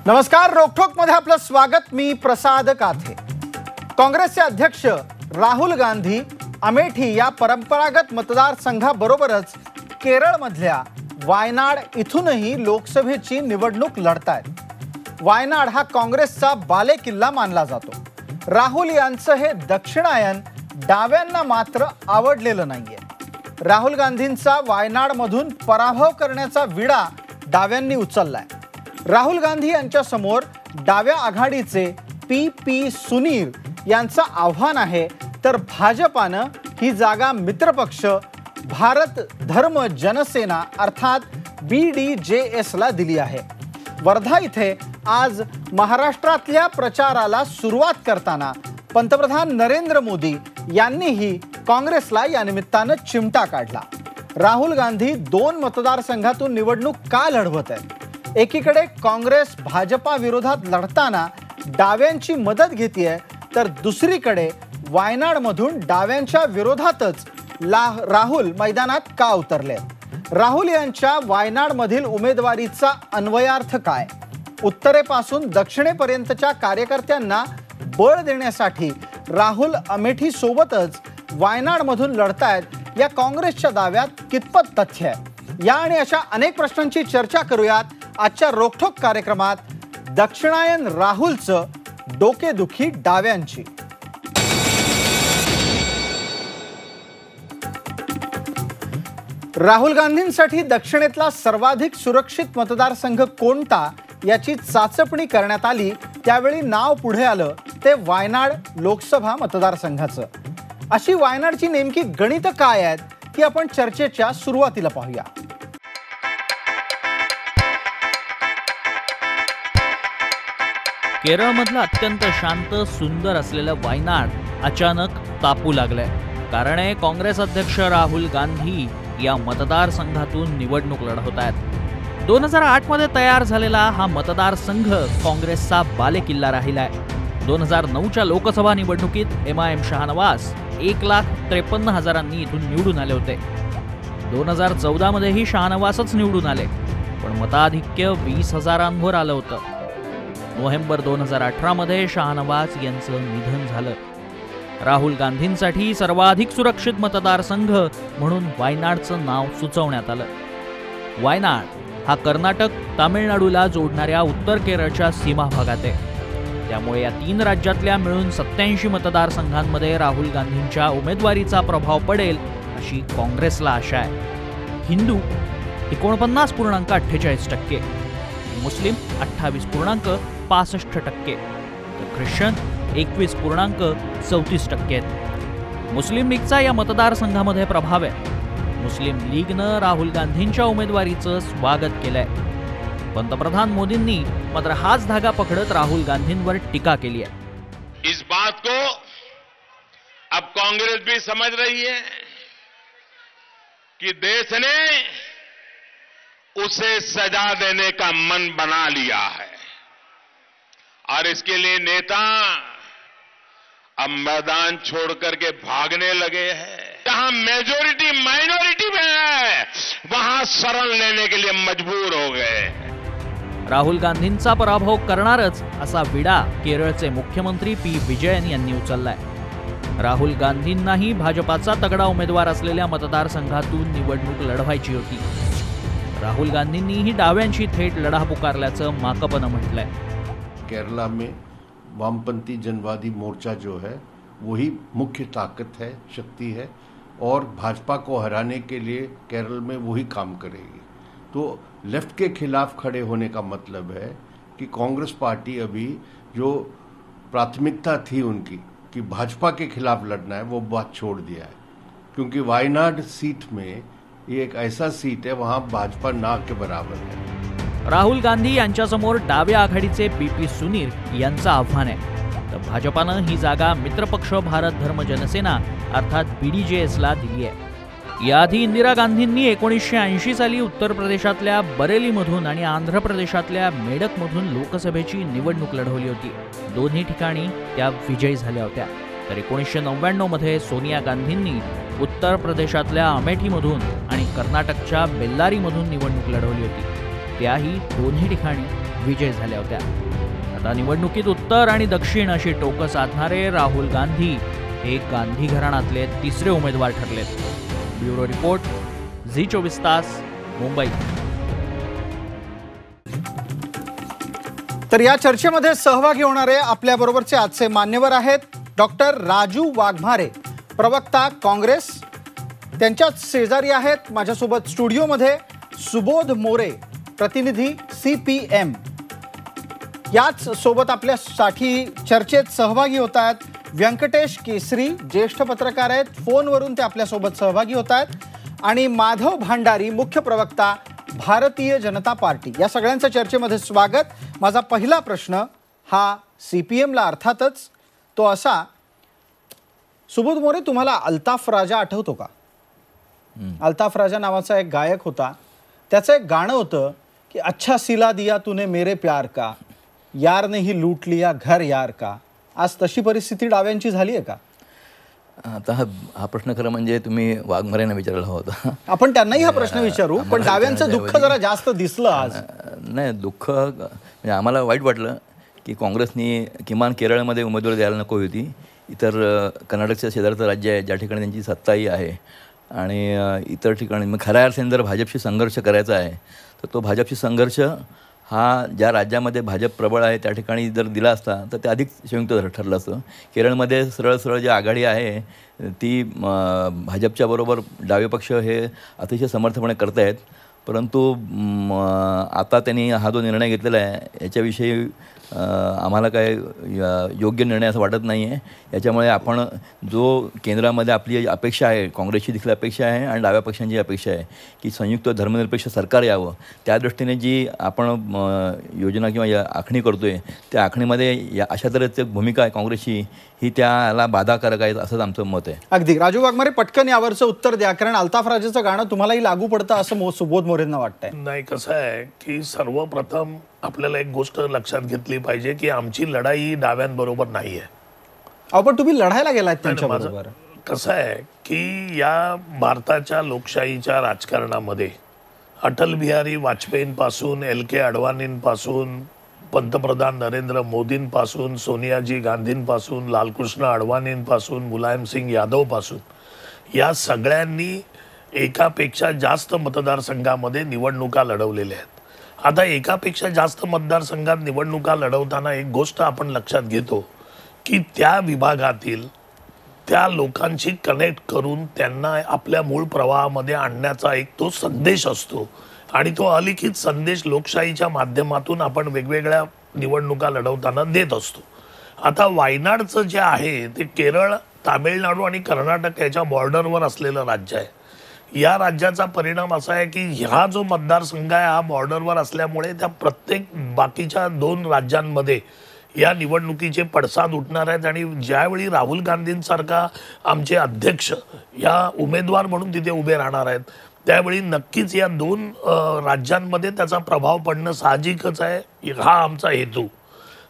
नमस्कार, रोकठोक मध्ये आपलं स्वागत। मी प्रसाद काथे। काँग्रेसचे अध्यक्ष राहुल गांधी अमेठी या परंपरागत मतदारसंघाबरोबरच केरळमधल्या वायनाड इथूनही लोकसभेची निवडणूक लढतायत। वायनाड हा काँग्रेसचा बालेकिल्ला मानला जातो। राहुल यांचं हे दक्षिणायन डाव्यांना मात्र आवडलेलं नाहीये। राहुल गांधींचा वायनाडमधून पराभव करण्याचा विडा डाव्यांनी उचललाय। राहुल गांधी यांच्या समोर डाव्या आघाडीचे पी सुनीर यांचं आव्हान आहे, तर भाजपानं ही जागा मित्रपक्ष भारत धर्म जनसेना अर्थात BDJS ला दिली आहे। वर्धा इथे आज महाराष्ट्रातल्या प्रचाराला सुरुवात करताना पंतप्रधान नरेंद्र मोदी यांनीही काँग्रेसला या निमित्तानं चिमटा काढला। राहुल गांधी दोन मतदारसंघातून निवडणूक का लढवत आहेत? एकीकडे काँग्रेस भाजपा विरोधात लढताना डाव्यांची मदत घेतेय, तर दुसरीकडे वायनाडमधून डाव्यांच्या विरोधातच राहुल मैदानात का उतरले? राहुल यांच्या वायनाडमधील उमेदवारीचा अन्वयार्थ काय? उत्तरेपासून दक्षिणेपर्यंतच्या कार्यकर्त्यांना बळ देण्यासाठी राहुल अमेठी सोबतच वायनाडमधून लढतायत, या काँग्रेसच्या दाव्यात कितपत तथ्य आहे? या आणि अशा अनेक प्रश्नांची चर्चा करूयात आजच्या रोकठोक कार्यक्रमात। दक्षिणायन राहुलचं डोकेदुखी डाव्यांची। राहुल गांधींसाठी दक्षिणेतला सर्वाधिक सुरक्षित मतदारसंघ कोणता याची चाचपणी करण्यात आली, त्यावेळी नाव पुढे आलं ते वायनाड लोकसभा मतदारसंघाचं। अशी वायनाडची नेमकी गणित काय आहेत ती आपण चर्चेच्या सुरुवातीला पाहूया। केरळमधलं अत्यंत शांत सुंदर असलेलं वायनाड अचानक तापू लागलंय। कारण आहे काँग्रेस अध्यक्ष राहुल गांधी या मतदारसंघातून निवडणूक लढवत आहेत। 2008 मध्ये तयार झालेला हा मतदारसंघ काँग्रेसचा बालेकिल्ला राहिलाय। 2009च्या लोकसभा निवडणुकीत MIM शाहनवाज 1,53,000 इथून निवडून आले होते। 2014 मध्येही शाहनवाजच निवडून आले, पण मताधिक्य 20,000 आलं होतं। नोव्हेंबर 2018 मध्ये शाहनवाज यांचं निधन झालं। राहुल गांधींसाठी सर्वाधिक सुरक्षित मतदारसंघ म्हणून वायनाडचं नाव सुचवण्यात आलं। वायनाड हा कर्नाटक तामिळनाडूला जोडणाऱ्या उत्तर केरळच्या सीमा भागात आहे। त्यामुळे या तीन राज्यातल्या मिळून 87 मतदारसंघांमध्ये राहुल गांधींच्या उमेदवारीचा प्रभाव पडेल अशी काँग्रेसला आशा आहे। हिंदू 49.48%, मुस्लिम 28.65%, तर ख्रिश्चन 21.34% आहेत। मुस्लिम लीगचा या मतदारसंघामध्ये प्रभाव आहे। मुस्लिम लीगनं राहुल गांधींच्या उमेदवारीचं स्वागत केलंय। पंतप्रधान मोदींनी मात्र हाच धागा पकडत राहुल गांधींवर टीका केली आहे। इस बात को अब कांग्रेस भी समझ रही है कि देश ने उसे सजा देने का मन बना लिया है और इसके लिए नेता अब मैदान छोड़ करके भागने लगे हैं। जहां मेजोरिटी माइनॉरिटी में है, वहां शरण लेने के लिए मजबूर हो गए। राहुल गांधींचा पराभव करणारच असा विडा केरळचे मुख्यमंत्री P. विजयन यांनी उचललाय। राहुल गांधींनाही भाजपाचा तगडा उमेदवार असलेल्या मतदारसंघातून निवडणूक लढवायची होती। राहुल गांधींनीही डाव्यांशी थेट लढा पुकारल्याचं माकपनं म्हटलंय। केरला में वामपंथी जनवादी मोर्चा जो है वही मुख्य ताकत है, शक्ति है, और भाजपा को हराने के लिए केरल में वही काम करेगी। तो लेफ्ट के खिलाफ खड़े होने का मतलब है कि कांग्रेस पार्टी अभी जो प्राथमिकता थी उनकी कि भाजपा के खिलाफ लड़ना है, वो बात छोड़ दिया है। क्योंकि वायनाड सीट में ये एक ऐसा सीट है वहां भाजपा ना के बराबर है। राहुल गांधी यांच्यासमोर डाव्या आघाडीचे पी सुनीर यांचं आव्हान आहे, तर भाजपानं ही जागा मित्रपक्ष भारत धर्म जनसेना अर्थात BDJS ला दिली आहे। याआधी इंदिरा गांधींनी 1980 साली उत्तर प्रदेशातल्या बरेलीमधून आणि आंध्र प्रदेशातल्या मेडकमधून लोकसभेची निवडणूक लढवली होती। दोन्ही ठिकाणी त्या विजयी झाल्या होत्या। तर 1999 मध्ये सोनिया गांधींनी उत्तर प्रदेशातल्या अमेठीमधून आणि कर्नाटकच्या बेल्लारीमधून निवडणूक लढवली होती। त्याही दोन्ही ठिकाणी विजय झाल्या होत्या. आता निवडणुकीत उत्तर आणि दक्षिण अशी टोकं साधणारे राहुल गांधी हे गांधी घराण्यातले तिसरे उमेदवार ठरलेत. ब्युरो रिपोर्ट, झी24 तास, मुंबई. तर या चर्चेमध्ये सहभागी होणारे आपल्याबरोबरचे आजचे मान्यवर आहेत. डॉक्टर राजू वाघमारे, प्रवक्ता काँग्रेस, त्यांच्याच शेजारी आहेत माझ्यासोबत स्टुडिओमध्ये सुबोध मोरे, प्रतिनिधी CPM. याच सोबत आपल्यासाठी चर्चेत सहभागी होत आहेत व्यंकटेश केसरी, ज्येष्ठ पत्रकार आहेत, फोनवरून ते आपल्यासोबत सहभागी होत आहेत, आणि माधव भांडारी, मुख्य प्रवक्ता, भारतीय जनता पार्टी. या सगळ्यांचं चर्चेमध्ये स्वागत. माझा पहिला प्रश्न हा CPMला अर्थातच तो असा, सुबोध मोरे, तुम्हाला अल्ताफ राजा आठवतो का? अल्ताफ राजा नावाचा एक गायक होता, त्याचं एक गाणं होतं की अच्छा सिला दिया तूने मेरे प्यार का, यार ने ही लूट लिया घर यार का. आज तशी परिस्थिती डाव्यांची झाली आहे का? आता हा प्रश्न खरं म्हणजे तुम्ही वाघमारेंना विचारला होता. आपण त्यांनाही हा प्रश्न विचारू, पण डाव्यांचं दुःख जरा जास्त दिसलं आज. नाही, दुःख म्हणजे आम्हाला वाईट वाटलं की काँग्रेसनी किमान केरळमध्ये उमेदवारी द्यायला नको होती. इतर कर्नाटकच्या शेजारचं राज्य आहे ज्या ठिकाणी त्यांची सत्ताही आहे, आणि इतर ठिकाणी मग खऱ्या अर्थाने जर भाजपशी संघर्ष करायचा आहे तर तो भाजपशी संघर्ष हा ज्या राज्यामध्ये भाजप प्रबळ आहे त्या ठिकाणी जर दिला असता तर ते अधिक संयुक्त ठरलं असतं. केरळमध्ये सरळ सरळ जी आघाडी आहे ती भाजपच्या बरोबर डावे पक्ष हे अतिशय समर्थपणे करत आहेत. परंतु आता त्यांनी हा जो निर्णय घेतलेला आहे याच्याविषयी आम्हाला काय योग्य निर्णय असं वाटत नाही आहे. याच्यामुळे आपण जो केंद्रामध्ये आपली अपेक्षा आहे, काँग्रेसची देखील अपेक्षा आहे आणि डाव्या पक्षांची अपेक्षा आहे की संयुक्त धर्मनिरपेक्ष सरकार यावं, त्या दृष्टीने जी आपण योजना किंवा आखणी करतो आहे त्या आखणीमध्ये अशा तऱ्हेची भूमिका आहे काँग्रेसची, ही त्याला बाधाकारक आहे असंच आमचं मत आहे. अगदी. राजू वाघमारे, पटकन यावरचं उत्तर द्या, कारण अल्ताफ राजाचं गाणं तुम्हालाही लागू पडतं असं सुबोध मोरेंना वाटतंय. नाही, कसं आहे की सर्वप्रथम आपल्याला एक गोष्ट लक्षात घेतली पाहिजे की आमची लढाई डाव्यांबरोबर नाही आहे. अहो, पण तुम्ही लढायला गेलात त्यांच्याबरोबर. कसं आहे की या भारताच्या लोकशाहीच्या राजकारणामध्ये अटल बिहारी वाजपेयींपासून LK अडवाणींपासून पंतप्रधान नरेंद्र मोदींपासून सोनियाजी गांधींपासून लालकृष्ण अडवाणींपासून मुलायम सिंग यादवपासून या सगळ्यांनी एकापेक्षा जास्त मतदारसंघामध्ये निवडणुका लढवलेल्या आहेत. आता एकापेक्षा जास्त मतदारसंघात निवडणुका लढवताना एक गोष्ट आपण लक्षात घेतो की त्या विभागातील त्या लोकांशी कनेक्ट करून त्यांना आपल्या मूळ प्रवाहामध्ये आणण्याचा एक तो संदेश असतो, आणि तो अलिखित संदेश लोकशाहीच्या माध्यमातून आपण वेगवेगळ्या निवडणुका लढवताना देत असतो. आता वायनाडचं जे आहे ते केरळ, तामिळनाडू आणि कर्नाटक याच्या बॉर्डरवर असलेलं राज्य आहे. या राज्याचा परिणाम असा आहे की हा जो मतदारसंघ आहे हा बॉर्डरवर असल्यामुळे त्या प्रत्येक बाकीच्या 2 राज्यांमध्ये या निवडणुकीचे पडसाद उठणार आहेत, आणि ज्यावेळी राहुल गांधींसारखा आमचे अध्यक्ष या उमेदवार म्हणून तिथे उभे राहणार आहेत त्यावेळी नक्कीच या 2 राज्यांमध्ये त्याचा प्रभाव पडणं साहजिकच आहे. हा आमचा हेतू.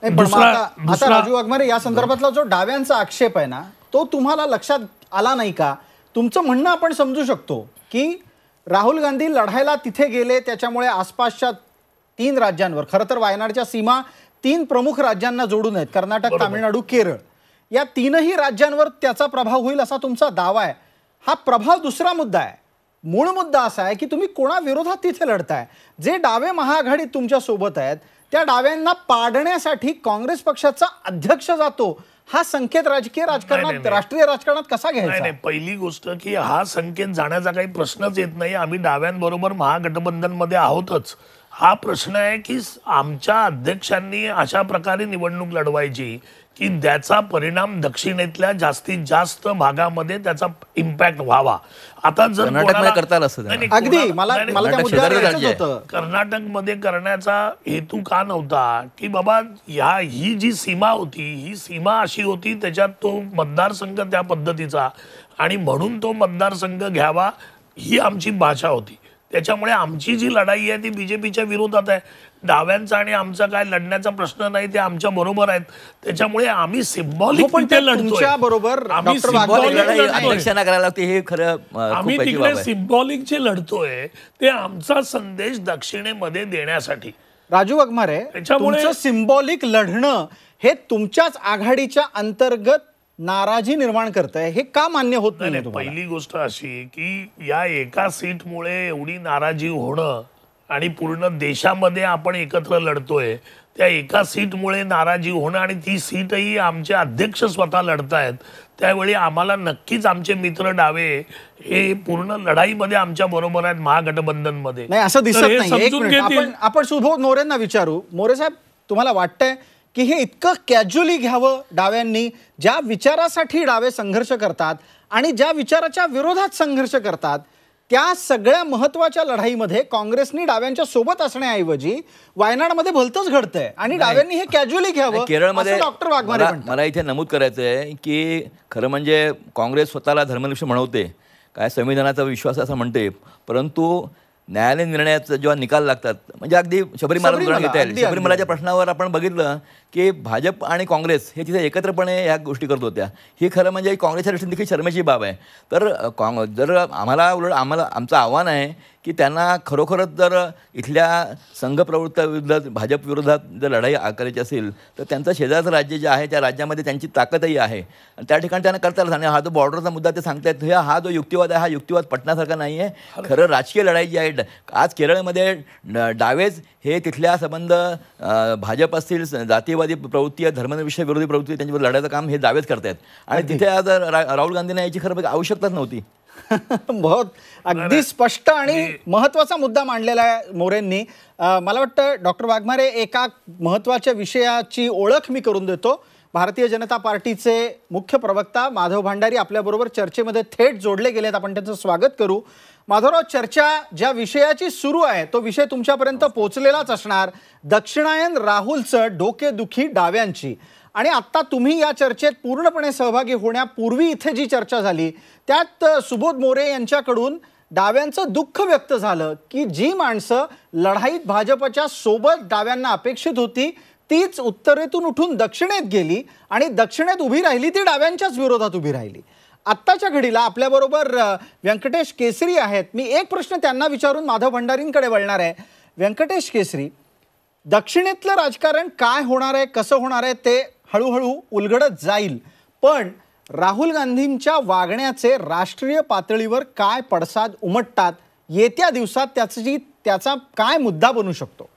आता राजू वाघमारे, या संदर्भातला जो डाव्यांचा आक्षेप आहे ना, तो तुम्हाला लक्षात आला नाही का? तुमचं म्हणणं आपण समजू शकतो की राहुल गांधी लढायला तिथे गेले, त्याच्यामुळे आसपासच्या 3 राज्यांवर, खरं तर वायनाडच्या सीमा 3 प्रमुख राज्यांना जोडून आहेत, कर्नाटक, तामिळनाडू, केरळ, या 3ही राज्यांवर त्याचा प्रभाव होईल असा तुमचा दावा आहे. हा प्रभाव दुसरा मुद्दा आहे. मूळ मुद्दा असा आहे की तुम्ही कोणाविरोधात तिथे लढताय. जे डावे महाआघाडीत तुमच्या सोबत आहेत त्या डाव्यांना पाडण्यासाठी काँग्रेस पक्षाचा अध्यक्ष जातो, हा संकेत राजकीय राजकारणात, राष्ट्रीय राजकारणात कसा घ्यायचा? नाही, पहिली गोष्ट की हा संकेत जाण्याचा काही प्रश्नच येत नाही. आम्ही डाव्यांबरोबर महागठबंधनमध्ये आहोतच. हा प्रश्न आहे की आमच्या अध्यक्षांनी अशा प्रकारे निवडणूक लढवायची की त्याचा परिणाम दक्षिणेतल्या जास्तीत जास्त भागामध्ये त्याचा इम्पॅक्ट व्हावा. आता जर कर्नाटकमध्ये करण्याचा हेतू का नव्हता की बाबा ही जी सीमा होती ही सीमा अशी होती, त्याच्यात तो मतदारसंघ त्या पद्धतीचा, आणि म्हणून तो मतदारसंघ घ्यावा ही आमची भाषा होती. त्याच्यामुळे आमची जी लढाई आहे ती बीजेपीच्या विरोधात आहे. डाव्यांचा आणि आमचा काय लढण्याचा प्रश्न नाही, ते आमच्या बरोबर आहेत. त्याच्यामुळे आम्ही सिम्बॉलिक आम्ही तिकडे सिम्बॉलिक जे लढतोय ते आमचा संदेश दक्षिणेमध्ये देण्यासाठी. राजू वाघमारे, तुमचं सिंबॉलिक लढणं हे तुमच्याच आघाडीच्या अंतर्गत नाराजी निर्माण करतंय, हे का मान्य होत नाही? पहिली गोष्ट अशी की या एका सीटमुळे एवढी नाराजी होणं आणि पूर्ण देशामध्ये आपण एकत्र लढतोय, त्या एका सीटमुळे नाराजी होणं आणि ती सीटही आमचे अध्यक्ष स्वतः लढतायत, त्यावेळी आम्हाला नक्कीच आमचे मित्र डावे हे पूर्ण लढाईमध्ये आमच्या बरोबर आहेत महागठबंधनमध्ये. नाही असं दिसत नाही. आपण सुबोध मोरेंना विचारू. मोरे साहेब, तुम्हाला वाटतंय की हे इतकं कॅज्युअली घ्यावं डाव्यांनी? ज्या विचारासाठी डावे संघर्ष करतात आणि ज्या विचाराच्या विरोधात संघर्ष करतात, त्या सगळ्या महत्वाच्या लढाईमध्ये काँग्रेसनी डाव्यांच्या सोबत असण्याऐवजी वायनाडमध्ये भलतंच घडतंय आणि डाव्यांनी हे कॅज्युअली घ्यावं. केरळमध्ये डॉक्टर वाघमारे मला इथे नमूद करायचं आहे की खरं म्हणजे काँग्रेस स्वतःला धर्मनिरपेक्ष म्हणवते, काय संविधानाचा विश्वास असं म्हणते, परंतु न्यायालय निर्णयाचा जेव्हा निकाल लागतात, म्हणजे अगदी शबरीमाला उदाहरण घेता येईल. शबरीमालाच्या प्रश्नावर आपण बघितलं की भाजप आणि काँग्रेस हे तिथे एकत्रपणे ह्या गोष्टी करत होत्या. ही खरं म्हणजे काँग्रेसच्या दृष्टीने देखील शर्मेची बाब आहे. तर जर आमचं आव्हान आहे की त्यांना खरोखरच जर इथल्या संघप्रवृत्ताविरुद्ध भाजप विरोधात जर लढाई करायची असेल तर त्यांचं शेजारचं राज्य जे आहे त्या राज्यामध्ये त्यांची ताकदही आहे आणि त्या ठिकाणी त्यांना करता आलं. आणि हा जो बॉर्डरचा मुद्दा ते सांगतायत, हा जो युक्तिवाद आहे हा युक्तिवाद पटण्यासारखा नाही आहे. खरं राजकीय लढाई जी आहे, आज केरळमध्ये डावेच हे तिथल्या संबंध भाजप असतील, जातीयवादी प्रवृत्ती, धर्मनिरपेक्ष विरोधी प्रवृत्ती, त्यांच्यावर लढायचं काम हे दावेच करतायत. आणि तिथे आज राहुल गांधींना याची खरं आवश्यकताच नव्हती. बहुत अगदी स्पष्ट आणि महत्वाचा मुद्दा मांडलेला आहे मोरेंनी. मला वाटतं डॉक्टर वाघमारे, एका महत्वाच्या विषयाची ओळख मी करून देतो. भारतीय जनता पार्टीचे मुख्य प्रवक्ता माधव भांडारी आपल्याबरोबर चर्चेमध्ये थेट जोडले गेलेत. आपण त्यांचं स्वागत करू. माधवराव, चर्चा ज्या विषयाची सुरू आहे तो विषय तुमच्यापर्यंत पोहोचलेलाच असणार. दक्षिणायन राहुलचं डोकेदुखी डाव्यांची. आणि आत्ता तुम्ही या चर्चेत पूर्णपणे सहभागी होण्यापूर्वी इथे जी चर्चा झाली त्यात सुबोध मोरे यांच्याकडून डाव्यांचं दुःख व्यक्त झालं की जी माणसं लढाईत भाजपच्या सोबत डाव्यांना अपेक्षित होती तीच उत्तरेतून उठून दक्षिणेत गेली आणि दक्षिणेत उभी राहिली ती डाव्यांच्याच विरोधात उभी राहिली. आत्ताच्या घडीला आपल्याबरोबर व्यंकटेश केसरी आहेत. मी एक प्रश्न त्यांना विचारून माधव भंडारींकडे वळणार आहे. व्यंकटेश केसरी, दक्षिणेतलं राजकारण काय होणार आहे, कसं होणार आहे ते हळूहळू उलगडत जाईल, पण राहुल गांधींच्या वागण्याचे राष्ट्रीय पातळीवर काय पडसाद उमटतात, येत्या दिवसात त्याचा काय मुद्दा बनू शकतो?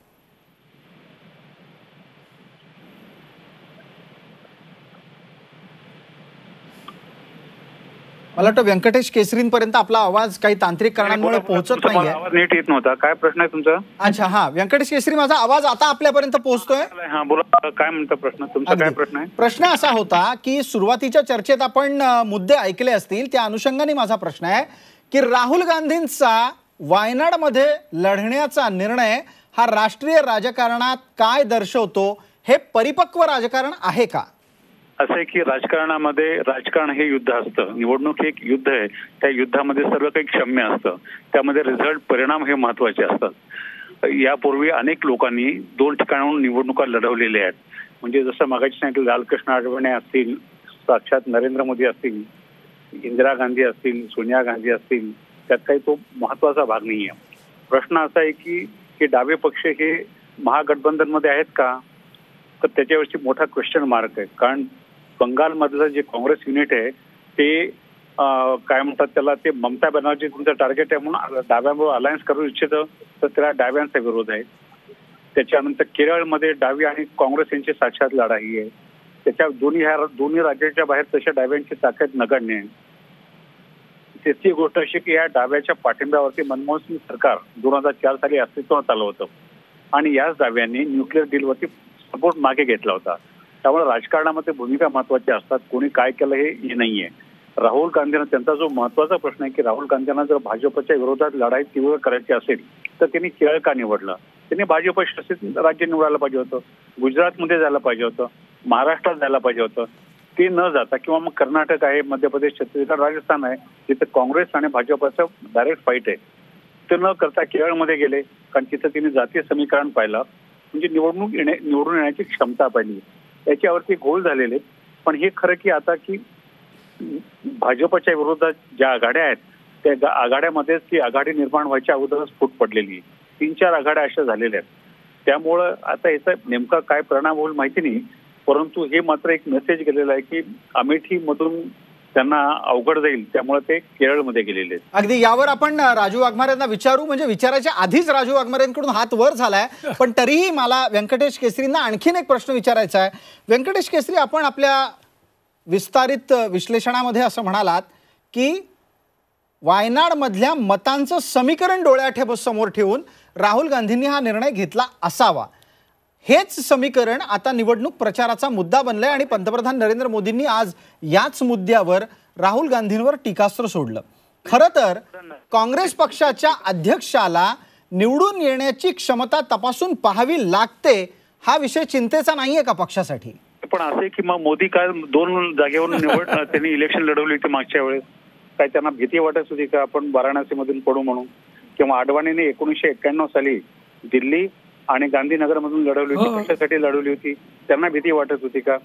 मला वाटतं व्यंकटेश केसरींपर्यंत आपला आवाज काही तांत्रिक कारणांमुळे पोहोचत नाहीये. आवाज नीट येत नव्हता. काय प्रश्न आहे तुमचा? अच्छा, हा व्यंकटेश केसरी, माझा आवाज आता आपल्यापर्यंत पोहोचतोय? हा बोला, काय म्हणता प्रश्न तुमचा? काय प्रश्न आहे? प्रश्न असा होता की सुरुवातीच्या चर्चेत आपण मुद्दे ऐकले असतील, त्या अनुषंगाने माझा प्रश्न आहे की राहुल गांधींचा वायनाडमध्ये लढण्याचा निर्णय हा राष्ट्रीय राजकारणात काय दर्शवतो? हे परिपक्व राजकारण आहे का? असं आहे की राजकारणामध्ये राजकारण हे युद्ध असतं. निवडणूक हे एक युद्ध आहे. त्या युद्धामध्ये सर्व काही क्षम्य असतं. त्यामध्ये रिझल्ट, परिणाम हे महत्वाचे असतात. यापूर्वी अनेक लोकांनी 2 ठिकाणाहून निवडणुका लढवलेल्या आहेत. म्हणजे जसं मगाशी सांगितलं, लालकृष्ण अडवाणी असतील, साक्षात नरेंद्र मोदी असतील, इंदिरा गांधी असतील, सोनिया गांधी असतील, त्यात काही तो महत्वाचा भाग नाही आहे. प्रश्न असा आहे की डावे पक्ष हे महागठबंधनमध्ये आहेत का, तर त्याच्यावरची मोठा क्वेश्चन मार्क आहे. कारण बंगालमधलं जे काँग्रेस युनिट आहे ते काय म्हणतात त्याला, ते ममता बॅनर्जी तुमचं टार्गेट आहे म्हणून डाव्यांबरोबर अलायन्स करू इच्छितं, तर त्याला डाव्यांचा विरोध आहे. त्याच्यानंतर केरळमध्ये डावी आणि काँग्रेस यांची साक्षात लढाई आहे. त्याच्या दोन्ही राज्याच्या बाहेर तशा डाव्यांची ताकद नगण्य आहे. तिसरी गोष्ट अशी की या डाव्याच्या पाठिंब्यावरती मनमोहन सिंग सरकार 2004 साली अस्तित्वात आलं होतं आणि याच डाव्यांनी न्यूक्लिअर डीलवरती सपोर्ट मागे घेतला होता. त्यामुळे राजकारणामध्ये भूमिका महत्वाच्या असतात. कोणी काय केलं हे नाहीये. राहुल गांधींना त्यांचा जो महत्वाचा प्रश्न आहे की राहुल गांधींना जर भाजपच्या विरोधात लढाई तीव्र करायची असेल तर त्यांनी केरळ का निवडलं? त्यांनी भाजप शासित राज्य निवडायला पाहिजे होतं, गुजरातमध्ये जायला पाहिजे होतं, महाराष्ट्रात जायला पाहिजे होतं. ते न जाता किंवा मग कर्नाटक आहे, मध्य प्रदेश, छत्तीसगड, राजस्थान आहे जिथे काँग्रेस आणि भाजपचं डायरेक्ट फाईट आहे, ते न करता केरळमध्ये गेले. कारण तिथं त्यांनी जातीय समीकरण पाहिलं, म्हणजे निवडून येण्याची क्षमता पाहिली. याच्यावरती घोळ झालेले. पण हे खरं की आता की भाजपच्या विरोधात ज्या आघाड्या आहेत त्या आघाड्यामध्येच ती आघाडी निर्माण व्हायच्या अगोदरच फूट पडलेली. 3-4 आघाड्या अशा झालेल्या आहेत. त्यामुळं आता याचा नेमका काय परिणाम होईल माहिती नाही, परंतु हे मात्र एक मेसेज गेलेला आहे की अमेठीमधून त्यांना अवघड जाईल, त्यामुळे ते केरळमध्ये गेलेले आहेत. अगदी यावर आपण राजू वाघमारेंना विचारू, म्हणजे विचारायच्या आधीच राजू वाघमारेंकडून हात वर झालाय, पण तरीही मला व्यंकटेश केसरींना आणखीन एक प्रश्न विचारायचा आहे. व्यंकटेश केसरी, आपण आपल्या विस्तारित विश्लेषणामध्ये असं म्हणालात की वायनाडमधल्या मतांचं समीकरण डोळ्यासमोर ठेवून राहुल गांधींनी हा निर्णय घेतला असावा. हेच समीकरण आता निवडणूक प्रचाराचा मुद्दा बनलंय आणि पंतप्रधान नरेंद्र मोदींनी आज याच मुद्द्यावर राहुल गांधींवर टीकास्त्र सोडलं. खरं तर काँग्रेस पक्षाच्या अध्यक्षाला निवडून येण्याची क्षमता तपासून पाहावी लागते, हा विषय चिंतेचा नाहीये का पक्षासाठी? पण असे की मग मोदी काय 2 जागेवरून त्यांनी इलेक्शन लढवली होती मागच्या वेळेस, काय त्यांना भीती वाटत होती का आपण वाराणसीमधून पडू म्हणून? किंवा अडवाणीने 1991 साली दिल्ली आणि गांधीनगरमधून लढवली होती, कशासाठी लढवली होती? त्यांना भीती वाटत होती का?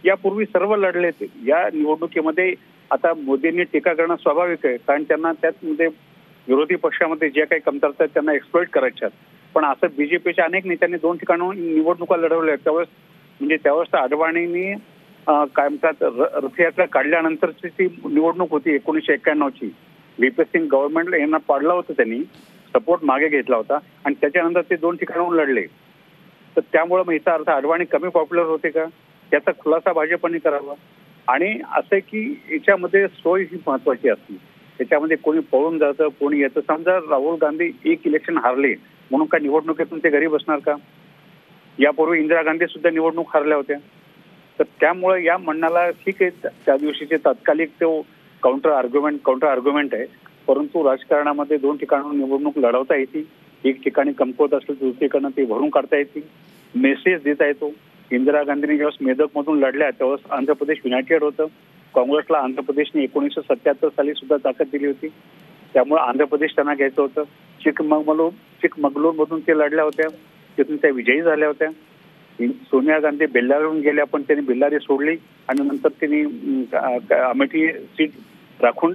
यापूर्वी सर्व लढले. या निवडणुकीमध्ये आता मोदींनी टीका करणं स्वाभाविक आहे, कारण त्यांना त्यामध्ये विरोधी पक्षामध्ये ज्या काही कमतरता आहेत त्यांना एक्सप्लॉइट करायच्या. पण असं बीजेपीच्या अनेक नेत्यांनी 2 ठिकाणून निवडणुका लढवल्या. त्यावेळेस अडवाणींनी काय म्हणतात रथयात्रा काढल्यानंतरची ती निवडणूक होती 1991ची. व्हीपी सिंग गव्हर्नमेंट यांना पाडलं होतं, त्यांनी सपोर्ट मागे घेतला होता आणि त्याच्यानंतर ते 2 ठिकाणाहून लढले. तर त्यामुळे मग याचा अर्थ अडवाणी कमी पॉप्युलर होते का, त्याचा खुलासा भाजपने करावा. आणि असं की याच्यामध्ये सोय ही महत्वाची असते. त्याच्यामध्ये कोणी पळून जातं, कोणी येतं. समजा राहुल गांधी एक इलेक्शन हारले म्हणून का निवडणुकीतून ते घरी बसणार का? यापूर्वी इंदिरा गांधी सुद्धा निवडणूक हारल्या होत्या. तर त्यामुळे या म्हणण्याला ठीक आहे, त्या दिवशीचे तात्कालिक तो काउंटर आर्ग्युमेंट आहे, परंतु राजकारणामध्ये 2 ठिकाणून निवडणूक लढवता येते. एक ठिकाणी कमकुवत असेल तर दुसरीकडनं ते भरून काढता येते, मेसेज देता येतो. इंदिरा गांधींनी जेव्हा मेदकमधून लढल्या तेव्हा आंध्र प्रदेश युनायटेड होतं. काँग्रेसला आंध्र प्रदेशने 1977 साली सुद्धा ताकद दिली होती, त्यामुळे आंध्र प्रदेश त्यांना घ्यायचं होतं. चिकमगलूरमधून ते लढल्या होत्या, तिथून त्या विजयी झाल्या होत्या. सोनिया गांधी बेल्लारीहून गेल्या, पण त्यांनी बेल्लारी सोडली आणि नंतर त्यांनी अमेठी सीट राखून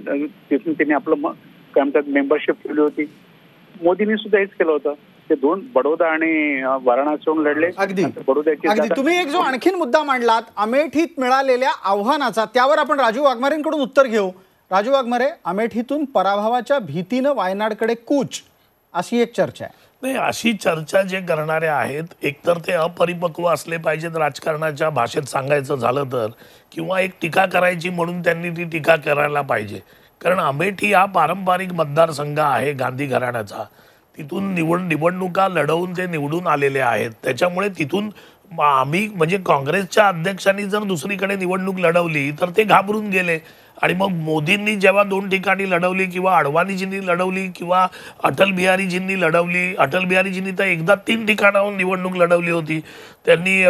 तिथून त्यांनी आपलं काय म्हणतात मेंबरशिप ठेवली होती. मोदींनी सुद्धा हेच केलं होतं. ते 2 बडोदा आणि वाराणसीहून लढले. अगदी तुम्ही एक जो आणखीन मुद्दा मांडलात अमेठीत मिळालेल्या आव्हानाचा, त्यावर आपण राजू वाघमारेंकडून उत्तर घेऊ. राजू वाघमारे, अमेठीतून पराभवाच्या भीतीनं वायनाडकडे कूच, अशी एक चर्चा आहे. नाही, अशी चर्चा जे करणारे आहेत एकतर ते अपरिपक्व असले पाहिजेत राजकारणाच्या भाषेत सांगायचं झालं तर, किंवा एक टीका करायची म्हणून त्यांनी ती टीका करायला पाहिजे. कारण अमेठी हा पारंपरिक मतदारसंघ आहे गांधी घराण्याचा. तिथून निवडणुका लढवून ते निवडून आलेले आहेत. त्याच्यामुळे तिथून आम्ही म्हणजे काँग्रेसच्या अध्यक्षांनी जर दुसरीकडे निवडणूक लढवली तर ते घाबरून गेले. आणि मग मोदींनी जेव्हा 2 ठिकाणी लढवली किंवा अडवाणीजींनी लढवली किंवा अटल बिहारीजींनी लढवली, अटल बिहारीजींनी तर एकदा 3 ठिकाणाहून निवडणूक लढवली होती. त्यांनी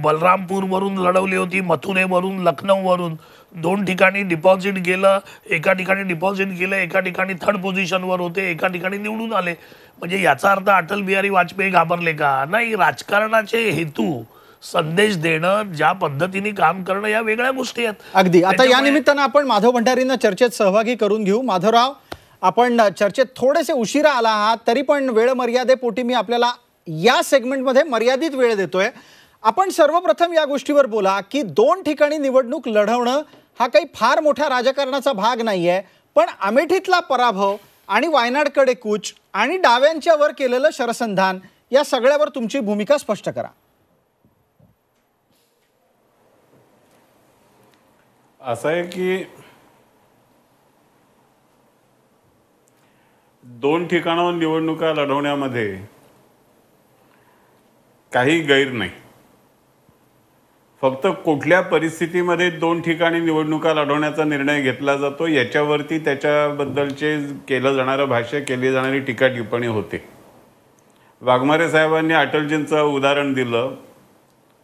बलरामपूरवरून लढवली होती, मथुरेवरून, लखनौवरून. 2 ठिकाणी डिपॉझिट गेलं, एका ठिकाणी डिपॉझिट गेलं, एका ठिकाणी 3rd पोझिशनवर होते, एका ठिकाणी निवडून आले. म्हणजे याचा अर्थ अटल बिहारी वाजपेयी घाबरले का? नाही, राजकारणाचे हेतू संदेश देणं, ज्या पद्धतीने काम करणं, या वेगळ्या गोष्टी आहेत. अगदी. आता या निमित्तानं आपण माधव भंडारींना चर्चेत सहभागी करून घेऊ. माधवराव, आपण चर्चेत थोडेसे उशिरा आला आहात, तरी पण वेळ मर्यादेपोटी मी आपल्याला या सेगमेंटमध्ये मर्यादित वेळ देतोय. आपण सर्वप्रथम या गोष्टीवर बोला की 2 ठिकाणी निवडणूक लढवणं हा काही फार मोठ्या राजकारणाचा भाग नाहीये, पण अमेठीतला पराभव आणि वायनाडकडे कूच आणि डाव्यांच्या वर केलेलं शरसंधान, या सगळ्यावर तुमची भूमिका स्पष्ट करा. असं आहे की 2 ठिकाणाहून निवडणुका लढवण्यामध्ये काही गैर नाही. फक्त कुठल्या परिस्थितीमध्ये 2 ठिकाणी निवडणुका लढवण्याचा निर्णय घेतला जातो याच्यावरती त्याच्याबद्दलचे केलं जाणारं भाष्य, केली जाणारी टीका टिप्पणी होते. वाघमारे साहेबांनी अटलजींचं उदाहरण दिलं.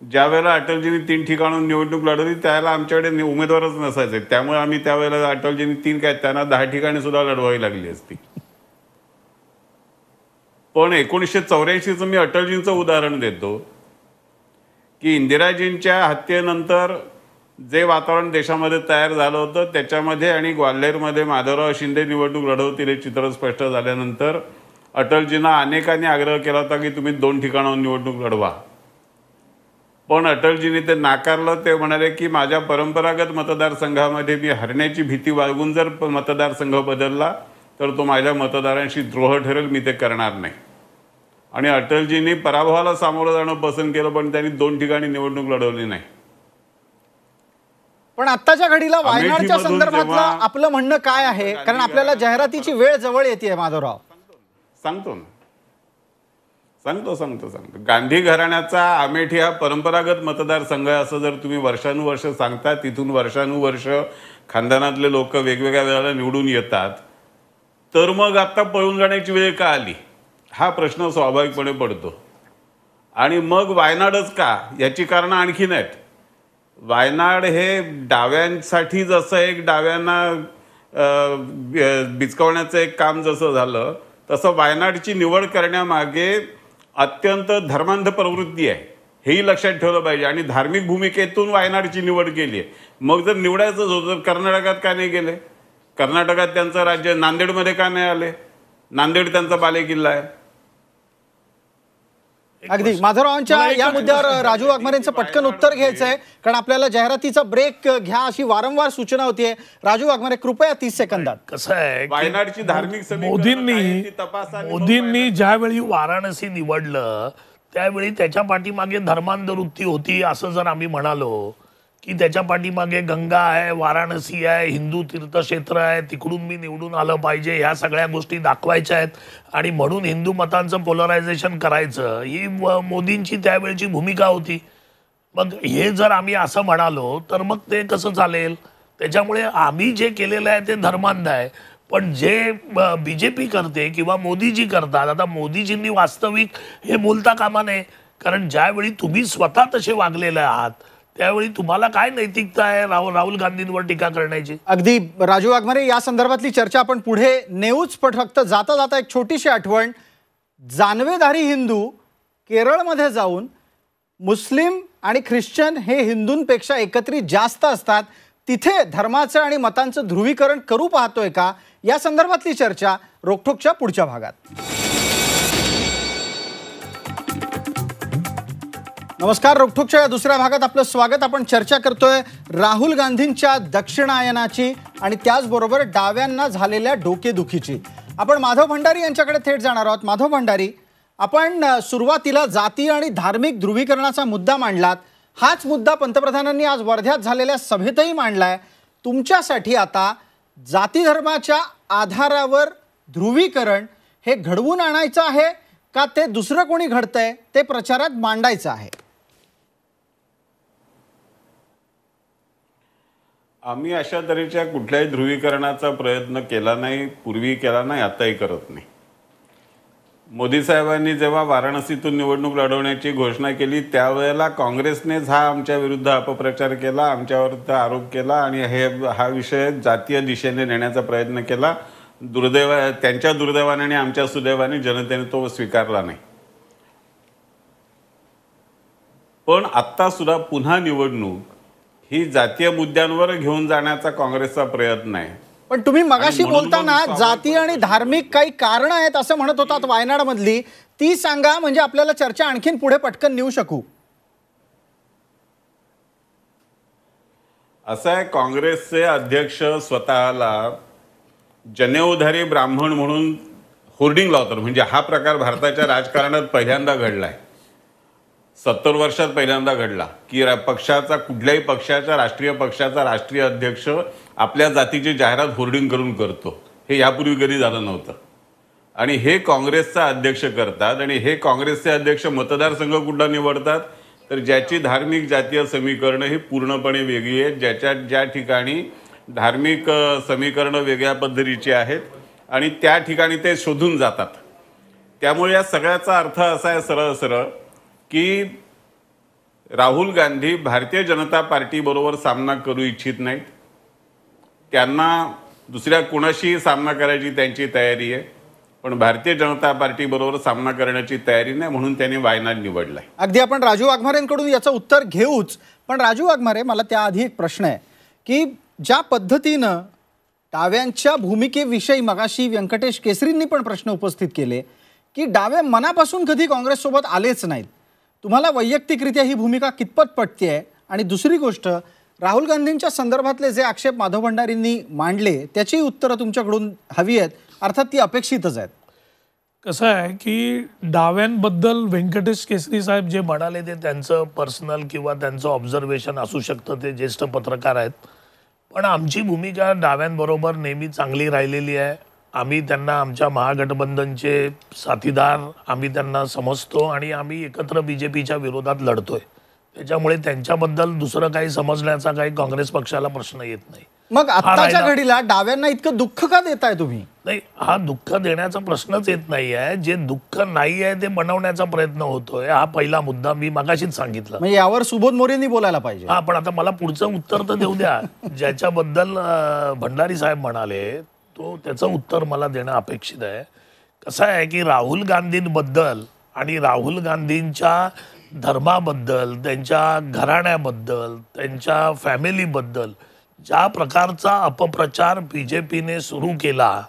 ज्या वेळेला अटलजींनी 3 ठिकाणून निवडणूक लढवली त्यावेळेला आमच्याकडे उमेदवारच नसायचे, त्यामुळे आम्ही त्यावेळेला अटलजींनी 3 काय त्यांना 10 ठिकाणी सुद्धा लढवावी लागली असती. पण 1984चं मी अटलजींचं उदाहरण देतो की इंदिराजींच्या हत्येनंतर जे वातावरण देशामध्ये तयार झालं होतं त्याच्यामध्ये आणि ग्वाल्हेरमध्ये माधवराव शिंदे निवडणूक लढवतील हे चित्र स्पष्ट झाल्यानंतर अटलजींना अनेकांनी आग्रह केला होता की तुम्ही 2 ठिकाणाहून निवडणूक लढवा, पण अटलजींनी ते नाकारलं. ते म्हणाले की माझ्या परंपरागत मतदारसंघामध्ये मी हरण्याची भीती बाळगून जर मतदारसंघ बदलला तर तो माझ्या मतदारांशी द्रोह ठरेल, मी ते करणार नाही. आणि अटलजींनी पराभवाला सामोरं जाणं पसंत केलं, पण त्यांनी 2 ठिकाणी निवडणूक लढवली नाही. पण आत्ताच्या घडीला वायनाडच्या संदर्भातलं आपलं म्हणणं काय आहे? कारण आपल्याला जाहिरातीची वेळ जवळ येते माधवराव. सांगतो. गांधी घराण्याचा अमेठी हा परंपरागत मतदारसंघ आहे असं जर तुम्ही वर्षानुवर्ष सांगता, तिथून वर्षानुवर्ष खानदानातले लोक वेगवेगळ्या वेळेला निवडून येतात, तर मग आता पळून जाण्याची वेळ का आली हा प्रश्न स्वाभाविकपणे पडतो. आणि मग वायनाडच का, याची कारणं आणखीन आहेत. वायनाड हे डाव्यांसाठी जसं एक डाव्यांना बिचकवण्याचं एक काम जसं झालं, तसं वायनाडची निवड करण्यामागे अत्यंत धर्मांध प्रवृत्ती आहे, हेही लक्षात ठेवलं पाहिजे. आणि धार्मिक भूमिकेतून वायनाडची निवड केली आहे. मग जर निवडायचंच होतं तर कर्नाटकात का नाही गेले? कर्नाटकात त्यांचं राज्य, नांदेडमध्ये का नाही आले? नांदेड त्यांचा बालेकिल्ला आहे. अगदी माधवरावांच्या या मुद्द्यावर राजू वाघमारेंचं पटकन उत्तर घ्यायचं आहे, कारण आपल्याला जाहिरातीचा ब्रेक घ्या अशी वारंवार सूचना होतीये. राजू वाघमारे कृपया 30 सेकंदात. कसं आहे, वायनाडची धार्मिक मोदींनी ज्यावेळी वाराणसी निवडलं त्यावेळी त्याच्या पाठीमागे धर्मांध वृत्ती होती असं जर आम्ही म्हणालो की त्याच्या पाठीमागे गंगा आहे, वाराणसी आहे, हिंदू तीर्थक्षेत्र आहे, तिकडून मी निवडून आलं पाहिजे, ह्या सगळ्या गोष्टी दाखवायच्या आहेत आणि म्हणून हिंदू मतांचं पोलरायझेशन करायचं, ही मोदींची त्यावेळची भूमिका होती. मग हे जर आम्ही असं म्हणालो तर मग ते कसं चालेल? त्याच्यामुळे आम्ही जे केलेलं आहे ते धर्मांध आहे. पण जे BJP करते किंवा मोदीजी करतात, आता मोदीजींनी वास्तविक हे बोलता कामा नये, कारण ज्यावेळी तुम्ही स्वतः तसे वागलेले आहात त्यावेळी तुम्हाला काय नैतिकता आहे राहुल गांधींवर टीका करण्याची? अगदी राजू वाघमारे, या संदर्भातली चर्चा आपण पुढे नेऊच, पण फक्त जाता जाता एक छोटीशी आठवण. जानवेधारी हिंदू केरळमध्ये जाऊन मुस्लिम आणि ख्रिश्चन हे हिंदूंपेक्षा एकत्रित जास्त असतात, तिथे धर्माचं आणि मतांचं ध्रुवीकरण करू पाहतोय का, या संदर्भातली चर्चा रोखठोकच्या पुढच्या भागात. नमस्कार, रोखठोकच्या या दुसऱ्या भागात आपलं स्वागत. आपण चर्चा करतोय राहुल गांधींच्या दक्षिणायनाची आणि त्याचबरोबर डाव्यांना झालेल्या डोकेदुखीची. आपण माधव भंडारी यांच्याकडे थेट जाणार आहोत. माधव भंडारी, आपण सुरुवातीला जाती आणि धार्मिक ध्रुवीकरणाचा मुद्दा मांडलात. हाच मुद्दा पंतप्रधानांनी आज वर्ध्यात झालेल्या सभेतही मांडलाय. तुमच्यासाठी आता जाती धर्माच्या आधारावर ध्रुवीकरण हे घडवून आणायचं आहे का ते दुसरं कोणी घडतंय ते प्रचारात मांडायचं आहे? आम्ही अशा तऱ्हेच्या कुठल्याही ध्रुवीकरणाचा प्रयत्न केला नाही, पूर्वी केला नाही, आताही करत नाही. मोदी साहेबांनी जेव्हा वाराणसीतून निवडणूक लढवण्याची घोषणा केली त्यावेळेला काँग्रेसनेच हा आमच्या विरुद्ध अपप्रचार केला, आमच्यावर आरोप केला आणि हा विषय जातीय दिशेने नेण्याचा प्रयत्न केला. त्यांच्या दुर्दैवाने आणि आमच्या सुदैवाने जनतेने तो स्वीकारला नाही. पण आत्ता सुद्धा पुन्हा निवडणूक ही जातीय मुद्द्यांवर घेऊन जाण्याचा काँग्रेसचा प्रयत्न आहे. पण तुम्ही मगाशी बोलताना जाती आणि धार्मिक काही कारण आहेत असं म्हणत होतात वायनाडमधली, ती सांगा म्हणजे आपल्याला चर्चा आणखीन पुढे पटकन नेऊ शकू. असं आहे, काँग्रेसचे अध्यक्ष स्वतःला जनेऊधारी ब्राह्मण म्हणून होर्डिंग लावतात. म्हणजे हा प्रकार भारताच्या राजकारणात पहिल्यांदा घडलाय, 70 वर्षात पहिल्यांदा घडला की पक्षाचा, कुठल्याही पक्षाच्या, राष्ट्रीय पक्षाचा राष्ट्रीय अध्यक्ष आपल्या जातीची जाहिरात होर्डिंग करून करतो. हे यापूर्वी कधी झालं नव्हतं. आणि हे काँग्रेसचा अध्यक्ष करतात. आणि हे काँग्रेसचे अध्यक्ष मतदारसंघ कुठला निवडतात तर ज्याची धार्मिक जातीय समीकरणं ही पूर्णपणे वेगळी आहेत, ज्या ठिकाणी धार्मिक समीकरणं वेगळ्या पद्धतीची आहेत आणि त्या ठिकाणी ते शोधून जातात. त्यामुळे या सगळ्याचा अर्थ असा आहे सरळ सरळ की राहुल गांधी भारतीय जनता पार्टीबरोबर सामना करू इच्छित नाहीत. त्यांना दुसऱ्या कोणाशीही सामना करायची त्यांची तयारी आहे, पण भारतीय जनता पार्टीबरोबर सामना करण्याची तयारी नाही, म्हणून त्यांनी वायनाड निवडलाय. अगदी आपण राजू वाघमारेंकडून याचं उत्तर घेऊच, पण राजू वाघमारे, मला त्याआधी एक प्रश्न आहे की ज्या पद्धतीनं डाव्यांच्या भूमिकेविषयी मगाशी व्यंकटेश केसरींनी पण प्रश्न उपस्थित केले की डावे मनापासून कधी काँग्रेससोबत आलेच नाहीत. तुम्हाला वैयक्तिकरित्या ही भूमिका कितपत पटते? आणि दुसरी गोष्ट, राहुल गांधींच्या संदर्भातले जे आक्षेप माधव भंडारींनी मांडले त्याची उत्तरं तुमच्याकडून हवी आहेत, अर्थात ती अपेक्षितच आहेत. कसं आहे की डाव्यांबद्दल व्यंकटेश केसरी साहेब जे म्हणाले ते त्यांचं पर्सनल किंवा त्यांचं ऑब्झर्वेशन असू शकतं, ते ज्येष्ठ पत्रकार आहेत. पण आमची भूमिका डाव्यांबरोबर नेहमी चांगली राहिलेली आहे. आम्ही त्यांना आमच्या महागठबंधनचे साथीदार आम्ही त्यांना समजतो आणि आम्ही एकत्र बीजेपीच्या विरोधात लढतोय. त्याच्यामुळे त्यांच्याबद्दल दुसरं काही समजण्याचा काही काँग्रेस पक्षाला प्रश्न येत नाही. मग आत्ताच्या घडीला डाव्यांना इतकं दुःख का देताय तुम्ही? नाही, हा दुःख देण्याचा प्रश्नच येत नाही आहे. जे दुःख नाही आहे ते बनवण्याचा प्रयत्न होतोय, हा पहिला मुद्दा मी मगाशीच सांगितलं. म्हणजे यावर सुबोध मोरेंनी बोलायला पाहिजे. हा, पण आता मला पुढचं उत्तर तर देऊ द्या. ज्याच्याबद्दल भंडारी साहेब म्हणाले तो त्याचं उत्तर मला देणं अपेक्षित आहे. कसं आहे की राहुल गांधींबद्दल आणि राहुल गांधींच्या धर्माबद्दल, त्यांच्या घराण्याबद्दल, त्यांच्या फॅमिलीबद्दल ज्या प्रकारचा अपप्रचार बीजेपीने सुरू केला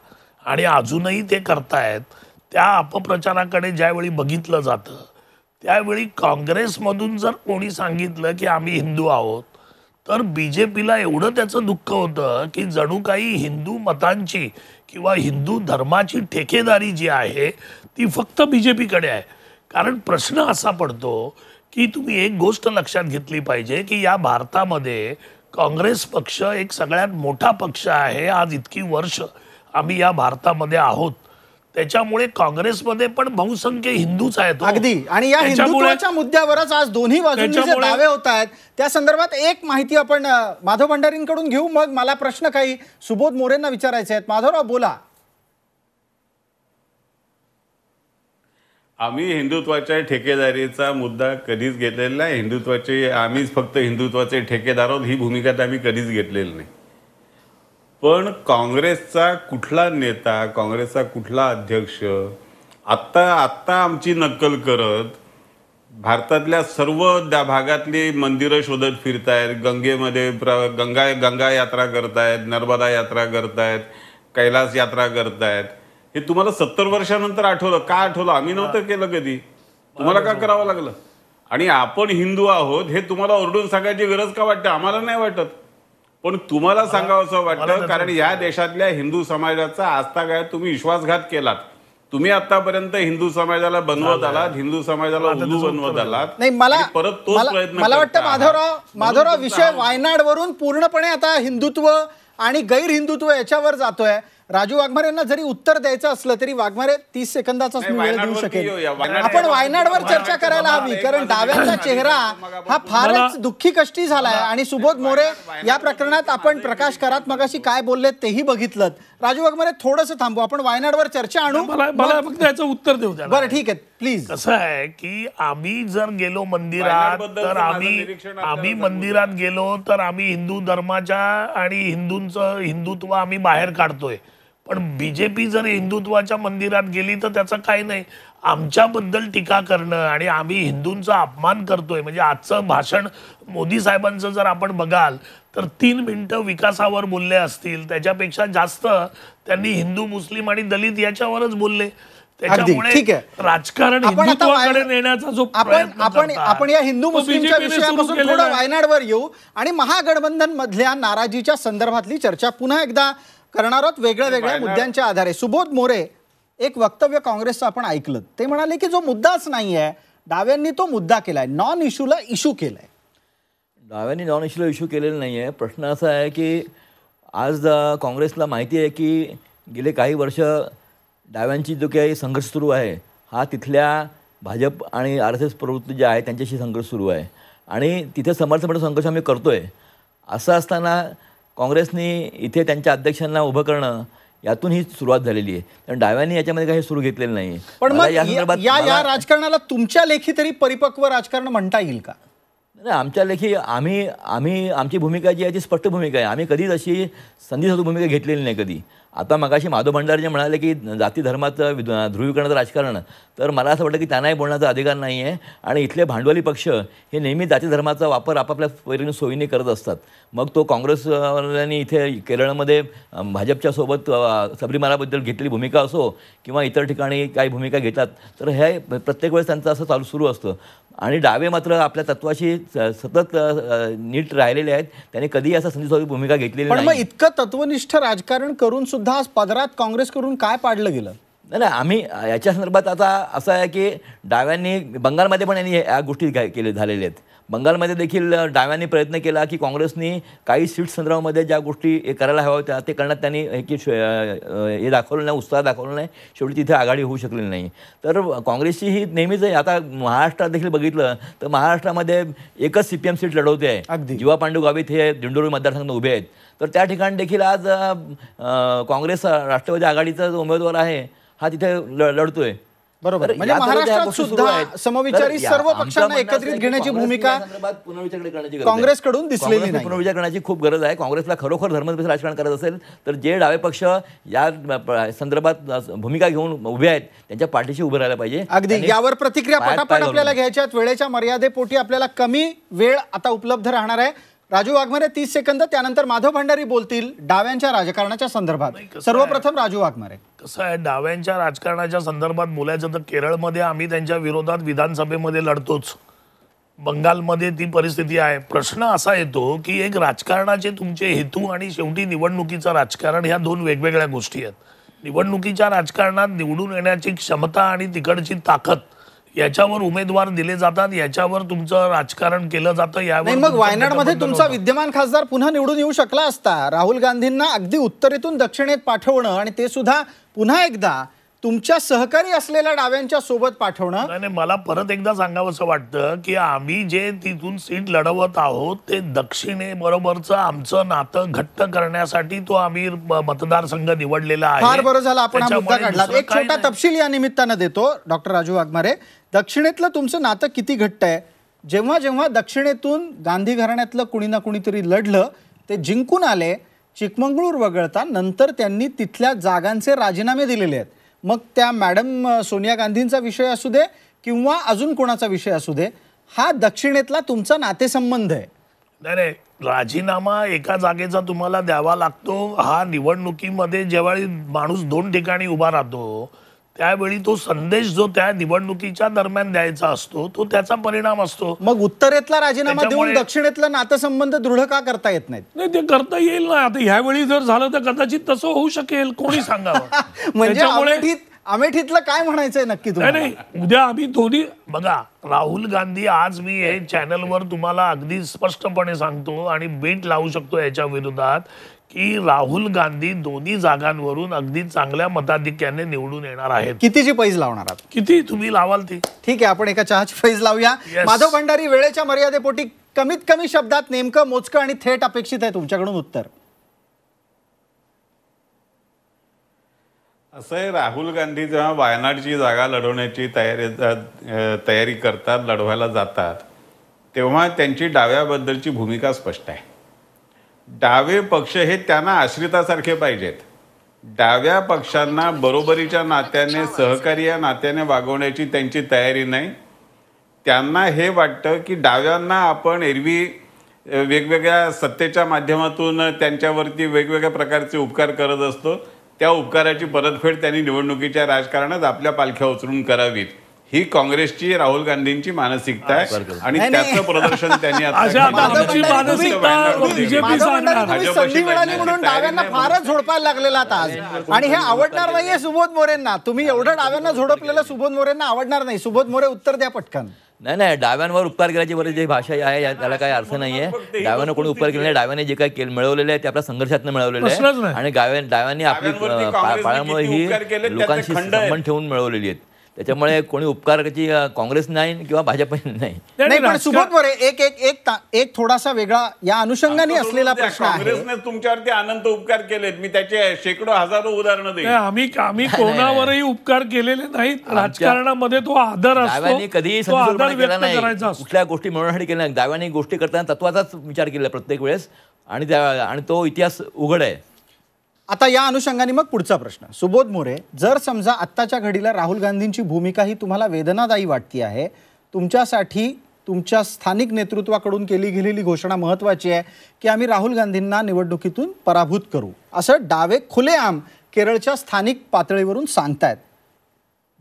आणि अजूनही ते करतायत, त्या अपप्रचाराकडे ज्यावेळी बघितलं जातं त्यावेळी काँग्रेसमधून जर कोणी सांगितलं की आम्ही हिंदू आहोत, तर बीजेपीला एवढं त्याचं दुःख होतं की जणू काही हिंदू मतांची किंवा हिंदू धर्माची ठेकेदारी जी आहे ती फक्त बीजेपीकडे आहे. कारण प्रश्न असा पडतो की तुम्ही एक गोष्ट लक्षात घेतली पाहिजे की या भारतामध्ये काँग्रेस पक्ष एक सगळ्यात मोठा पक्ष आहे. आज इतकी वर्ष आम्ही या भारतामध्ये आहोत, त्याच्यामुळे काँग्रेसमध्ये पण बहुसंख्य हिंदूच आहेत. अगदी. आणि या हिंदुत्वाच्या मुद्द्यावरच आज दोन्ही बाजूंनी जे दावे होत आहेत त्या संदर्भात एक माहिती आपण माधव भंडारींकडून घेऊ. मग मला प्रश्न काही सुबोध मोरेंना विचारायचे आहेत. माधवराव, बोला. आम्ही हिंदुत्वाच्या ठेकेदारीचा मुद्दा कधीच घेतलेला नाही. हिंदुत्वाचे आम्हीच फक्त हिंदुत्वाचे ठेकेदार आहोत ही भूमिका तर आम्ही कधीच घेतलेली नाही. पण काँग्रेसचा कुठला नेता, काँग्रेसचा कुठला अध्यक्ष आत्ता आमची नक्कल करत भारतातल्या सर्व भागातली मंदिरं शोधत फिरतायत, गंगेमध्ये गंगा यात्रा करतायत, नर्मदा यात्रा करतायत, कैलास यात्रा करतायत. हे तुम्हाला 70 वर्षानंतर आठवलं का? आठवलं? आम्ही नव्हतं केलं कधी. तुम्हाला का करावं लागलं? आणि आपण हिंदू आहोत हे तुम्हाला ओरडून सांगायची गरज का वाटते? आम्हाला नाही वाटत, पण तुम्हाला सांगावं असं वाटतं कारण या देशातल्या हिंदू समाजाचा आजतागायत तुम्ही विश्वासघात केलात. तुम्ही आतापर्यंत हिंदू समाजाला बनवत आलात, हिंदू समाजाला उल्लू बनवत आलात. नाही, परत तोच प्रयत्न मला वाटतं माधवराव विषय वायनाडवरून पूर्णपणे आता हिंदुत्व आणि गैर हिंदुत्व याच्यावर जातोय. राजू वाघमारे यांना जरी उत्तर द्यायचं असलं तरी वाघमारे 30 सेकंदाचाच मी वेळ देऊ शकेल. आपण वायनाडवर चर्चा करायला हवी कारण डाव्यांचा चेहरा हा फारच दुःखी कष्टी झालाय. आणि सुबोध मोरे या प्रकरणात आपण प्रकाश करात मगाशी काय बोलले तेही बघितलं. राजू वाघमारे, थोडंसं थांबू, आपण वायनाडवर चर्चा आणू. मला फक्त याचं उत्तर देऊ द्या. बरं, ठीक आहे, प्लीज. कसं आहे की आम्ही जर गेलो मंदिरात तर आम्ही मंदिरात गेलो तर आम्ही हिंदू धर्माच्या आणि हिंदुत्व आम्ही बाहेर काढतोय. पण बीजेपी जर हिंदुत्वाच्या मंदिरात गेली तर त्याचं काही नाही. आमच्याबद्दल टीका करणं आणि आम्ही हिंदूंचा अपमान करतोय म्हणजे आजचं भाषण मोदी साहेबांचं जर आपण बघाल तर 3 मिनिटं विकासावर बोलले असतील, त्याच्यापेक्षा जास्त त्यांनी हिंदू, मुस्लिम आणि दलित याच्यावरच बोलले. त्याच्यामुळे राजकारण हिंदुत्वाकडे नेण्याचा जो आपण या हिंदू मुस्लिमच्या विषयापासून थोडं वायनाडवर येऊ आणि महागठबंधन मधल्या नाराजीच्या संदर्भातली चर्चा पुन्हा एकदा करणार आहोत वेगळ्या मुद्द्यांच्या आधारे. सुबोध मोरे, एक वक्तव्य काँग्रेसचं आपण ऐकलं. ते म्हणाले की जो मुद्दाच नाहीये डाव्यांनी तो मुद्दा केलाय, नॉन इश्यूला इश्यू केलाय. डाव्यांनी नॉन इश्यूला इश्यू केलेला नाही आहे. प्रश्न असा आहे की आज काँग्रेसला माहिती आहे की गेले काही वर्ष डाव्यांची जो काही संघर्ष सुरू आहे हा तिथल्या भाजप आणि RSS प्रवृत्ती ज्या आहे त्यांच्याशी संघर्ष सुरू आहे आणि तिथे समर्थपणे संघर्ष आम्ही करतोय. असं असताना काँग्रेसने इथे त्यांच्या अध्यक्षांना उभं करणं यातून ही सुरुवात झालेली आहे. कारण डाव्यांनी याच्यामध्ये काही सुरू घेतलेलं नाही. पण मग या राजकारणाला तुमच्या लेखी तरी परिपक्व राजकारण म्हणता येईल का? नाही, आमच्या लेखी आमची भूमिका जी आहे ती स्पष्ट भूमिका आहे. आम्ही कधीच अशी संधिसाधू भूमिका घेतलेली नाही कधी. आता मगाशी माधव भंडारी जे म्हणाले की जाती धर्माचं ध्रुवीकरणाचं राजकारण, तर मला असं वाटतं की त्यांनाही बोलण्याचा अधिकार नाही आहे. आणि इथले भांडवली पक्ष हे नेहमी जाती धर्माचा वापर आपापल्या परीने सोयीने करत असतात. मग तो काँग्रेसवाल्यांनी इथे केरळमध्ये भाजपच्या सोबत सबरीमालाबद्दल घेतलेली भूमिका असो किंवा इतर ठिकाणी काही भूमिका घेतात, तर हे प्रत्येक वेळेस त्यांचं असं सुरू असतं. आणि डावे मात्र आपल्या तत्वाशी सतत नीट राहिलेले आहेत. त्यांनी कधीही असं संधिसाधू भूमिका घेतलेली पण नाही. मग इतकं तत्वनिष्ठ राजकारण करून सुद्धा आज पदरात काँग्रेसकडून काय पाडलं गेलं? नाही, आम्ही याच्या संदर्भात आता असं आहे की डाव्यांनी बंगालमध्ये पण यांनी या गोष्टी झालेल्या आहेत. बंगालमध्ये देखील डाव्यांनी प्रयत्न केला की काँग्रेसनी काही सीट संदर्भामध्ये ज्या गोष्टी करायला हव्या होत्या ते करण्यात त्यांनी हे दाखवलं नाही, उत्साह दाखवला नाही. शेवटी तिथे आघाडी होऊ शकलेली नाही. तर काँग्रेसची ही नेहमीच आता महाराष्ट्रात देखील बघितलं तर महाराष्ट्रामध्ये एकच CPM सीट लढवते आहे. जीवा पांडू गावित हे दिंडोरी मतदारसंघात उभे आहेत. तर त्या ठिकाणी देखील आज काँग्रेस राष्ट्रवादी आघाडीचा जो उमेदवार आहे हा तिथे लढतोय. बरोबर. म्हणजे महाराष्ट्रात सुद्धा समविचारी सर्व पक्षांना एकत्रित घेण्याची भूमिका काँग्रेसकडून दिसलेली नाही. पुनर्विचार करण्याची खूप गरज आहे. काँग्रेसला खरोखर धर्मनिरपेक्ष राजकारण करायचं असेल तर जे डावे पक्ष या संदर्भात भूमिका घेऊन उभे आहेत त्यांच्या पाठीशी उभे राहायला पाहिजे. अगदी यावर प्रतिक्रिया पटापट आपल्याला घ्यायच्यात. वेळेच्या मर्यादेपोटी आपल्याला कमी वेळ आता उपलब्ध राहणार आहे. राजू वाघमारे 30 सेकंद, त्यानंतर माधव भंडारी बोलतील डाव्यांच्या राजकारणाच्या संदर्भात. सर्वप्रथम राजू वाघमारे. कसं आहे, डाव्यांच्या राजकारणाच्या संदर्भात बोलायचं तर केरळमध्ये आम्ही त्यांच्या विरोधात विधानसभेमध्ये लढतोच. बंगालमध्ये ती परिस्थिती आहे. प्रश्न असा येतो की एक राजकारणाचे तुमचे हेतू आणि शेवटी निवडणुकीचं राजकारण ह्या दोन वेगवेगळ्या गोष्टी आहेत. निवडणुकीच्या राजकारणात निवडून येण्याची क्षमता आणि तिकडची ताकद याच्यावर उमेदवार दिले जातात, याच्यावर तुमचं राजकारण केलं जातं. यावर मग वायनाडमध्ये तुमचा विद्यमान खासदार पुन्हा निवडून येऊ शकला असता. राहुल गांधींना अगदी उत्तरेतून दक्षिणेत पाठवणं आणि ते सुद्धा पुन्हा एकदा तुमच्या सहकारी असलेल्या डाव्यांच्या सोबत पाठवणं. नाही, मला परत एकदा सांगावंसं वाटतं की आम्ही जे तिथून सीट लढवत आहोत ते दक्षिणेबरोबरचं आमचं नातं घट्ट करण्यासाठी तो आम्ही मतदारसंघ निवडलेला आहे. फार बरं झालं आपण हा मुद्दा काढला. एक छोटा तपशील या निमित्तानं देतो. डॉक्टर राजू वाघमारे, दक्षिणेतलं तुमचं नातं किती घट्ट आहे? जेव्हा जेव्हा दक्षिणेतून गांधी घराण्यातलं कुणी ना कुणीतरी लढलं ते जिंकून आले. चिकमंगळूर वगळता नंतर त्यांनी तिथल्या जागांचे राजीनामे दिलेले आहेत. मग त्या मॅडम सोनिया गांधींचा विषय असू दे किंवा अजून कोणाचा विषय असू दे, हा दक्षिणेतला तुमचा नातेसंबंध आहे. नाही, राजीनामा एका जागेचा तुम्हाला द्यावा लागतो. हा निवडणुकीमध्ये ज्यावेळी माणूस दोन ठिकाणी उभा राहतो त्यावेळी तो संदेश जो त्या निवडणुकीच्या दरम्यान द्यायचा असतो तो त्याचा परिणाम असतो. मग उत्तरेतला राजीनामा देऊन दक्षिणेतला नातेसंबंध दृढ का करता येत नाहीत? नाही, ते करता येईल ना. आता ह्यावेळी जर झालं तर कदाचित तसं होऊ शकेल, कोणी सांगावं. म्हणजे अमेठीतलं काय म्हणायचंय नक्की तुम्हाला? नाही, उद्या आम्ही दोन्ही बघा, राहुल गांधी, आज मी हे चॅनलवर तुम्हाला अगदी स्पष्टपणे सांगतो आणि बेट लावू शकतो याच्या विरोधात की राहुल गांधी दोन्ही जागांवरून अगदी चांगल्या मताधिक्याने निवडून येणार आहेत. कितीची पैज लावणार आहात? किती तुम्ही लावाल ती. ठीक आहे, आपण एका चहाची पैज लावूया. माधव भंडारी, वेळेच्या मर्यादेपोटी कमीत कमी शब्दात नेमकं, मोजकं आणि थेट अपेक्षित आहे तुमच्याकडून उत्तर. असं आहे, राहुल गांधी जेव्हा वायनाडची जागा लढवण्याची तयारी करतात, लढवायला जातात, तेव्हा त्यांची डाव्याबद्दलची भूमिका स्पष्ट आहे. डावे पक्ष हे त्यांना आश्रितासारखे पाहिजेत. डाव्या पक्षांना बरोबरीच्या नात्याने, सहकारी या नात्याने वागवण्याची त्यांची तयारी नाही. त्यांना हे वाटतं की डाव्यांना आपण एरवी वेगवेगळ्या सत्तेच्या माध्यमातून त्यांच्यावरती वेगवेगळ्या प्रकारचे उपकार करत असतो. त्या उपकाराची परतफेड त्यांनी निवडणुकीच्या राजकारणात आपल्या पालख्या उचलून करावीत, ही काँग्रेसची, राहुल गांधींची मानसिकता आहे. आणि त्याचं प्रदर्शन त्यांनी म्हणून डाव्यांना फारच झोडपायला लागलेला आज. आणि हे आवडणार नाहीये सुबोध मोरेंना. तुम्ही एवढं डाव्यांना झोडपलेलं सुबोध मोरेंना आवडणार नाही. सुबोध मोरे, उत्तर द्या पटकन. नाही, डाव्यांवर उपकार केल्याची बरेच जी भाषा आहे त्याला काही अर्थ नाहीये. डाव्यानं कोणी उपकार केले नाही. डाव्याने जे काही मिळवलेलं आहे ते आपल्या संघर्षातनं मिळवलेलं आहे आणि डाव्यांनी आपली पाळामुळे ही लोकांशी संबंध ठेवून मिळवलेली आहेत. त्याच्यामुळे कोणी उपकाराची काँग्रेस नाही किंवा भाजपही नाही. नाही, पण सुबोध मोरे एक थोडासा वेगळा या अनुषंगाने असलेला प्रश्न आहे. काँग्रेसने तुमच्यावरती अनंत उपकार केलेत, मी त्याचे शेकडो हजारो उदाहरणं देईन. आम्ही कोणावरही उपकार केलेले नाहीत. राजकारणामध्ये तो आदर असतो, डाव्यांनी कधीही तो आदर केला व्यक्त नाही, करायचा असतो. कुठल्या गोष्टी मिळवण्यासाठी केल्या नाही. डाव्यांनी गोष्टी करताना तत्वाचाच विचार केला प्रत्येक वेळेस, आणि तो इतिहास उघड आहे. आता या अनुषंगाने मग पुढचा प्रश्न, सुबोध मोरे, जर समजा आत्ताच्या घडीला राहुल गांधींची भूमिका ही तुम्हाला वेदनादायी वाटती आहे, तुमच्यासाठी तुमच्या स्थानिक नेतृत्वाकडून केली गेलेली घोषणा महत्त्वाची आहे की आम्ही राहुल गांधींना निवडणुकीतून पराभूत करू, असं डावे खुलेआम केरळच्या स्थानिक पातळीवरून सांगतायत.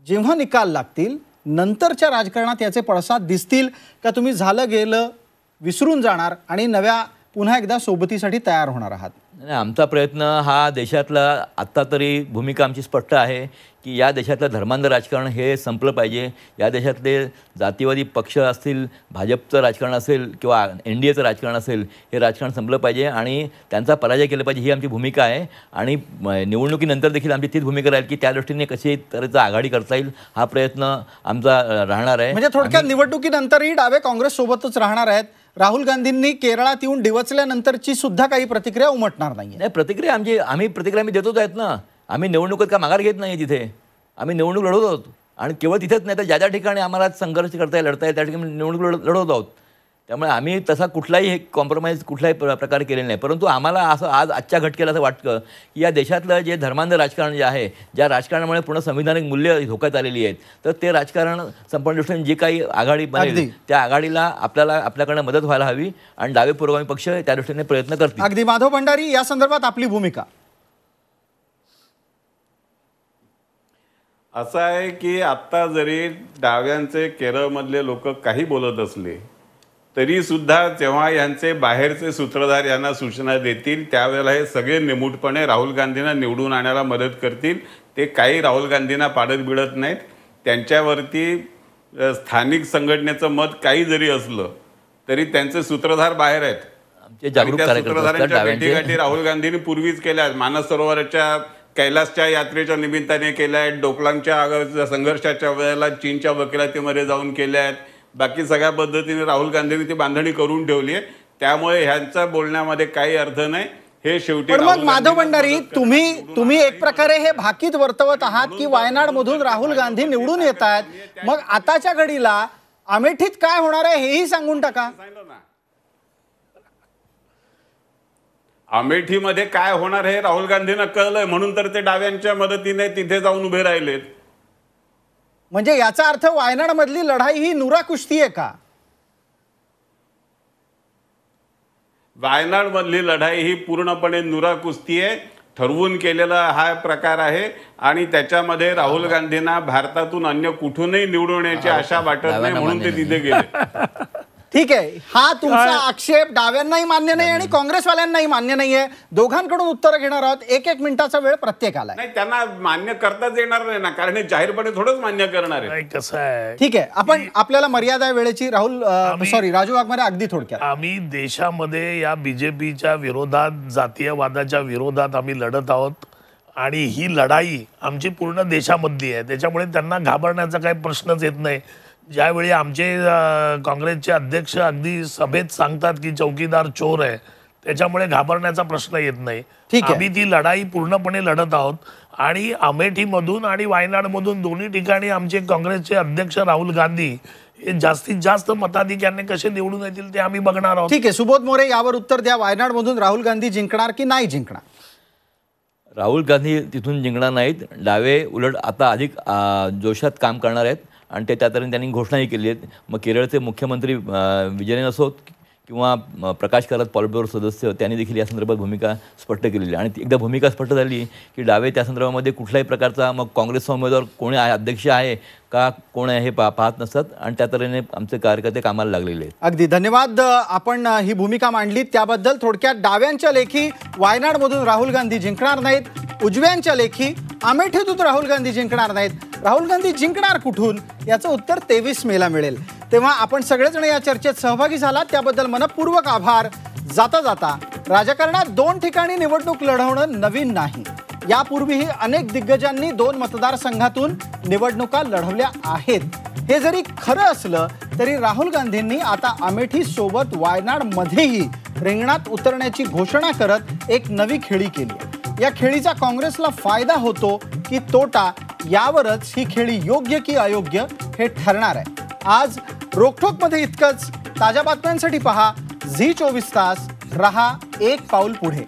जेव्हा निकाल लागतील नंतरच्या राजकारणात याचे पडसाद दिसतील का तुम्ही झालं गेलं विसरून जाणार आणि पुन्हा एकदा सोबतीसाठी तयार होणार आहात? आमचा प्रयत्न हा देशातला आत्ता तरी भूमिका आमची स्पष्ट आहे की या देशातलं धर्मांध राजकारण हे संपलं पाहिजे. या देशातले जातीवादी पक्ष असतील, भाजपचं राजकारण असेल किंवा NDAचं राजकारण असेल, हे राजकारण संपलं पाहिजे आणि त्यांचा पराजय केला पाहिजे, ही आमची भूमिका आहे. आणि निवडणुकीनंतर देखील आमची तीच भूमिका राहील की त्या दृष्टीने कशी तऱ्हेचा आघाडी करता येईल हा प्रयत्न आमचा राहणार आहे. म्हणजे थोडक्यात निवडणुकीनंतरही डावे काँग्रेस सोबतच राहणार आहेत. राहुल गांधींनी केरळात येऊन डिवचल्यानंतरची सुद्धा काही प्रतिक्रिया उमटणार नाही. प्रतिक्रिया आम्ही देतोच आहेत ना. आम्ही निवडणुकीत का माघार घेत नाही, तिथे आम्ही निवडणूक लढवत आहोत. आणि केवळ तिथेच नाही तर ज्या ज्या ठिकाणी आम्हाला संघर्ष लढता येईल त्या ठिकाणी निवडणूक लढवत आहोत. त्यामुळे आम्ही तसा कुठलाही कॉम्प्रोमाइज कुठल्याही प्रकारे केलेला नाही. परंतु आम्हाला असं आजच्या घटकेला असं वाटतं की या देशातलं जे धर्मांध राजकारण जे आहे, ज्या राजकारणामुळे पूर्ण संविधानिक मूल्य धोक्यात आलेली आहेत, तर ते राजकारण संपूर्ण दृष्टीने जी काही आघाडी बनेल त्या आघाडीला आपल्याकडनं मदत व्हायला हवी आणि डावे पुरोगामी पक्ष त्या दृष्टीने प्रयत्न करतील. अगदी. माधव भंडारी, या संदर्भात आपली भूमिका? असं आहे की आत्ता जरी डाव्यांचे केरळमधले लोक काही बोलत असले तरी सुद्धा जेव्हा यांचे बाहेरचे सूत्रधार यांना सूचना देतील त्यावेळेला हे सगळे निमूटपणे राहुल गांधींना निवडून आणायला मदत करतील. ते काही राहुल गांधींना पाडत बिडत नाहीत. त्यांच्यावरती स्थानिक संघटनेचं मत काही जरी असलं तरी त्यांचे सूत्रधार बाहेर आहेत. सूत्रधारांच्या भेटीगाठी राहुल गांधींनी पूर्वीच केल्या. मानस सरोवराच्या कैलासच्या यात्रेच्या निमित्ताने केल्या आहेत. डोकलामच्या संघर्षाच्या वेळेला चीनच्या वकिलातीमध्ये जाऊन केल्या आहेत. बाकी सगळ्या पद्धतीने राहुल गांधींनी ती बांधणी करून ठेवली आहे. त्यामुळे ह्यांच्या बोलण्यामध्ये काही अर्थ नाही. हे शेवटी मग माधव भंडारी, तुम्ही एक प्रकारे हे भाकीत वर्तवत आहात की वायनाड मधून राहुल गांधी निवडून येत आहेत. मग आताच्या घडीला अमेठीत काय होणार आहे हेही सांगून टाका. अमेठीमध्ये काय होणार हे राहुल गांधींना कळलंय म्हणून तर ते डाव्यांच्या मदतीने तिथे जाऊन उभे राहिलेत. म्हणजे याचा अर्थ वायनाड मधली लढाई ही नुरा कुस्ती आहे का? वायनाड मधली लढाई ही पूर्णपणे नुरा कुस्ती आहे. ठरवून केलेला हा प्रकार आहे आणि त्याच्यामध्ये राहुल गांधींना भारतातून अन्य कुठूनही निवडून येण्याची आशा वाटत नाही म्हणून ते तिथे गेले. ठीक आहे, हा तुमचा आक्षेप डाव्यांनाही मान्य नाही आणि काँग्रेसवाल्यांनाही मान्य नाहीये. दोघांकडून उत्तर घेणार आहोत. 1-1 मिनिटाचा वेळ प्रत्येकाला. नाही, त्यांना मान्य करताच येणार नाही ना, कारण हे जाहीरपणे थोडंच मान्य करणार आहे. कसं आहे, ठीक आहे, आपण आपल्याला मर्यादा वेळेची राजू वाघमारे अगदी थोडक्यात. आम्ही देशामध्ये या बीजेपीच्या विरोधात, जातीयवादाच्या विरोधात आम्ही लढत आहोत आणि ही लढाई आमची पूर्ण देशामधली आहे. त्याच्यामुळे त्यांना घाबरण्याचा काही प्रश्नच येत नाही. ज्यावेळी आमचे काँग्रेसचे अध्यक्ष अगदी सभेत सांगतात की चौकीदार चोर आहे, त्याच्यामुळे घाबरण्याचा प्रश्न येत नाही. आम्ही ती लढाई पूर्णपणे लढत आहोत आणि अमेठीमधून आणि वायनाडमधून दोन्ही ठिकाणी आमचे काँग्रेसचे अध्यक्ष राहुल गांधी हे जास्तीत जास्त मताधिक्याने कसे निवडून येतील ते आम्ही बघणार आहोत. ठीक आहे, सुबोध मोरे यावर उत्तर द्या. वायनाडमधून राहुल गांधी जिंकणार की नाही जिंकणार? राहुल गांधी तिथून जिंकणार नाहीत. डावे उलट आता अधिक जोशात काम करणार आहेत आणि ते त्या तऱ्हेने त्यांनी घोषणाही केली आहेत. मग केरळचे मुख्यमंत्री विजयन असोत किंवा प्रकाश करात पॉलिट ब्युरो सदस्य, त्यांनी देखील या संदर्भात भूमिका स्पष्ट केलेली आहे. आणि एकदा भूमिका स्पष्ट झाली की डावे त्या संदर्भामध्ये कुठल्याही प्रकारचा मग काँग्रेसचा उमेदवार कोणी आहे, अध्यक्ष आहे का कोण आहे हे पाहत नसतात आणि त्या तऱ्हेने आमचे कार्यकर्ते कामाला लागलेले आहेत. अगदी धन्यवाद. आपण ही भूमिका मांडली त्याबद्दल. थोडक्यात डाव्यांच्या लेखी वायनाडमधून राहुल गांधी जिंकणार नाहीत, उजव्यांच्या लेखी अमेठीतून राहुल गांधी जिंकणार नाहीत. राहुल गांधी जिंकणार कुठून याचं उत्तर 23 मेला मिळेल. तेव्हा आपण सगळेजण या चर्चेत सहभागी झालात त्याबद्दल मनपूर्वक आभार. जाता जाता राजकारणात 2 ठिकाणी निवडणूक लढवणं नवीन नाही. यापूर्वीही अनेक दिग्गजांनी 2 मतदारसंघातून निवडणुका लढवल्या आहेत. हे जरी खरं असलं तरी राहुल गांधींनी आता अमेठी सोबत वायनाडमध्येही रिंगणात उतरण्याची घोषणा करत एक नवी खेळी केली आहे. या खेळीचा काँग्रेसला फायदा होतो की तोटा, यावरच ही खेळी योग्य की अयोग्य हे ठरणार आहे. आज रोखठोकमध्ये इतकंच. ताज्या बातम्यांसाठी पहा झी 24 तास. रहा एक पाऊल पुढे.